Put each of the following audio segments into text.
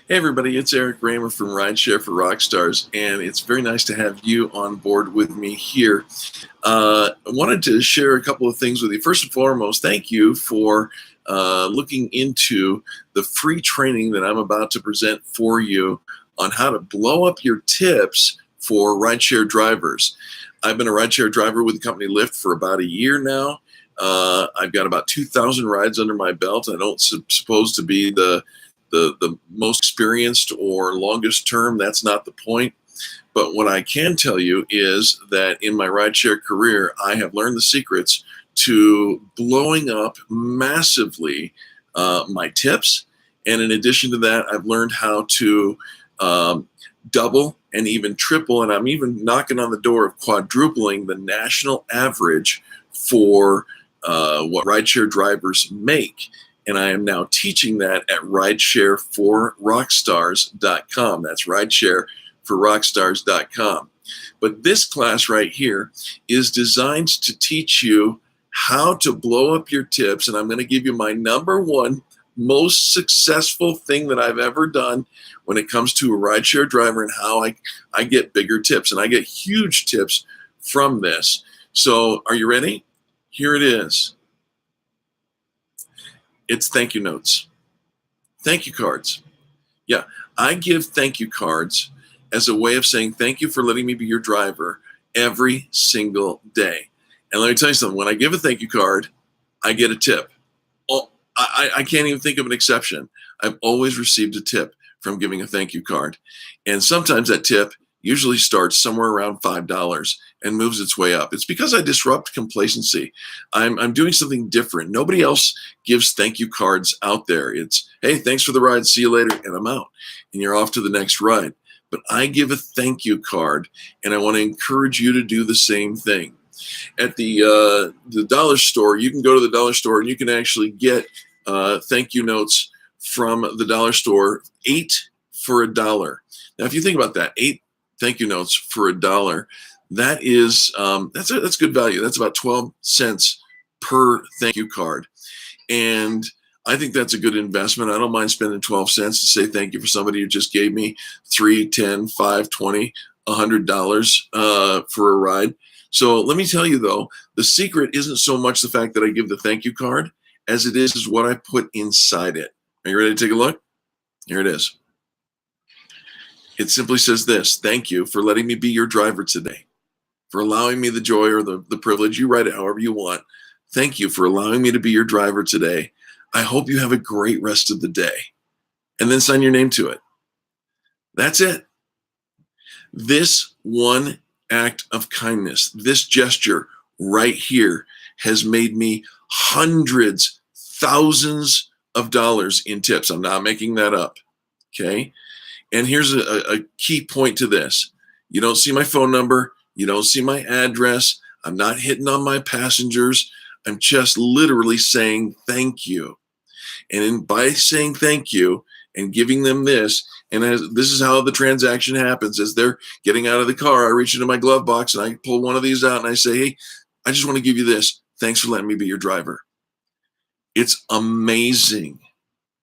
Hey everybody, it's Eric Raymer from Rideshare for Rockstars, and it's very nice to have you on board with me here. I wanted to share a couple of things with you. First and foremost, thank you for looking into the free training that I'm about to present for you on how to blow up your tips for rideshare drivers. I've been a rideshare driver with the company Lyft for about a year now. I've got about 2,000 rides under my belt. I don't suppose to be the most experienced or longest term. That's not the point. But what I can tell you is that in my rideshare career, I have learned the secrets to blowing up massively my tips. And in addition to that, I've learned how to double and even triple, and I'm even knocking on the door of quadrupling the national average for what rideshare drivers make. And I am now teaching that at rideshareforrockstars.com. That's rideshareforrockstars.com. But this class right here is designed to teach you how to blow up your tips. And I'm going to give you my number one most successful thing that I've ever done when it comes to a rideshare driver and how I get bigger tips. And I get huge tips from this. So are you ready? Here it is. It's thank you notes, thank you cards. Yeah, I give thank you cards as a way of saying thank you for letting me be your driver every single day. And let me tell you something, when I give a thank you card, I get a tip. Oh, I can't even think of an exception. I've always received a tip from giving a thank you card. And sometimes that tip usually starts somewhere around $5 and moves its way up. It's because I disrupt complacency. I'm doing something different. Nobody else gives thank you cards out there. It's, hey, thanks for the ride, see you later, and I'm out. And you're off to the next ride. But I give a thank you card, and I want to encourage you to do the same thing. At the dollar store, you can go to the dollar store and you can actually get thank you notes from the dollar store, 8 for $1. Now, if you think about that, 8 thank you notes for $1. That is that's good value. That's about 12 cents per thank you card, and I think that's a good investment. I don't mind spending 12 cents to say thank you for somebody who just gave me $3, $10, $5, $20, $100 for a ride. So let me tell you though, the secret isn't so much the fact that I give the thank you card as it is what I put inside it. Are you ready to take a look? Here it is. It simply says this: thank you for letting me be your driver today, for allowing me the joy or the privilege. You write it however you want. Thank you for allowing me to be your driver today. I hope you have a great rest of the day. And then sign your name to it. That's it. This one act of kindness, this gesture right here has made me hundreds, thousands of dollars in tips. I'm not making that up. Okay. And here's a key point to this. You don't see my phone number. You don't see my address. I'm not hitting on my passengers. I'm just literally saying thank you. And by saying thank you and giving them this, and this is how the transaction happens. As they're getting out of the car, I reach into my glove box and I pull one of these out and I say, hey, I just want to give you this. Thanks for letting me be your driver. It's amazing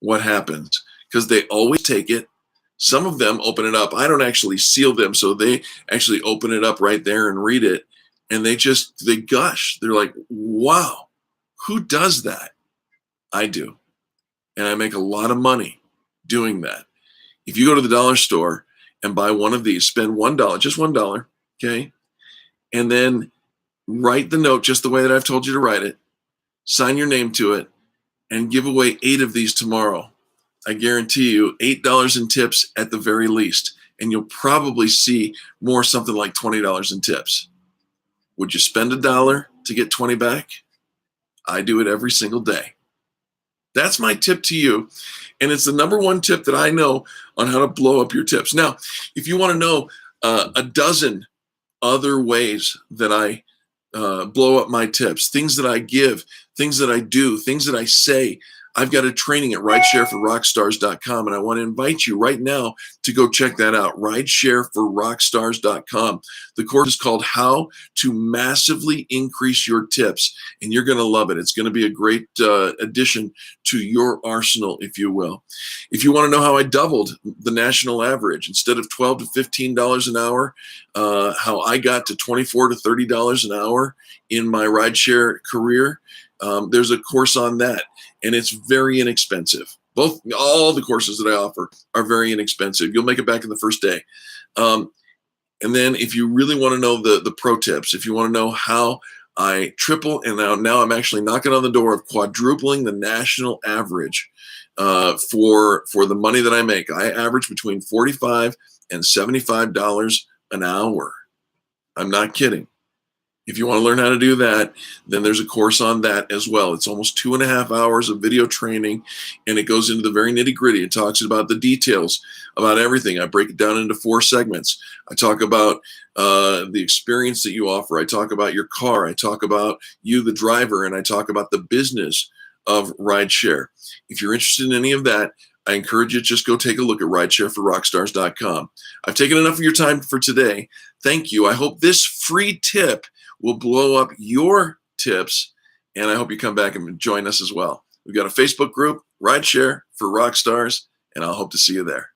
what happens because they always take it. Some of them open it up. I don't actually seal them, so they actually open it up right there and read it, and they gush. They're like, wow, who does that? I do, and I make a lot of money doing that. If you go to the dollar store and buy one of these, spend $1, just $1, okay, and then write the note just the way that I've told you to write it, sign your name to it, and give away 8 of these tomorrow. I guarantee you $8 in tips at the very least, and you'll probably see more, something like $20 in tips. Would you spend $1 to get 20 back? I do it every single day. That's my tip to you, and it's the number one tip that I know on how to blow up your tips. Now, if you want to know a dozen other ways that I blow up my tips, things that I give, things that I do, things that I say, I've got a training at rideshareforrockstars.com, and I want to invite you right now to go check that out, rideshareforrockstars.com. The course is called How to Massively Increase Your Tips, and you're going to love it. It's going to be a great addition to your arsenal, if you will. If you want to know how I doubled the national average, instead of $12 to $15 an hour, how I got to $24 to $30 an hour in my rideshare career, there's a course on that, and it's very inexpensive. All the courses that I offer are very inexpensive. You'll make it back in the first day. And then if you really want to know the pro tips, if you want to know how I triple, and now I'm actually knocking on the door of quadrupling the national average for the money that I make. I average between $45 and $75 an hour. I'm not kidding. If you want to learn how to do that, then there's a course on that as well. It's almost 2.5 hours of video training, and it goes into the very nitty gritty. It talks about the details about everything. I break it down into 4 segments. I talk about the experience that you offer. I talk about your car. I talk about you, the driver, and I talk about the business of rideshare. If you're interested in any of that, I encourage you to just go take a look at rideshareforrockstars.com. I've taken enough of your time for today. Thank you. I hope this free tip will blow up your tips, and I hope you come back and join us as well. We've got a Facebook group, Rideshare for Rockstars, and I'll hope to see you there.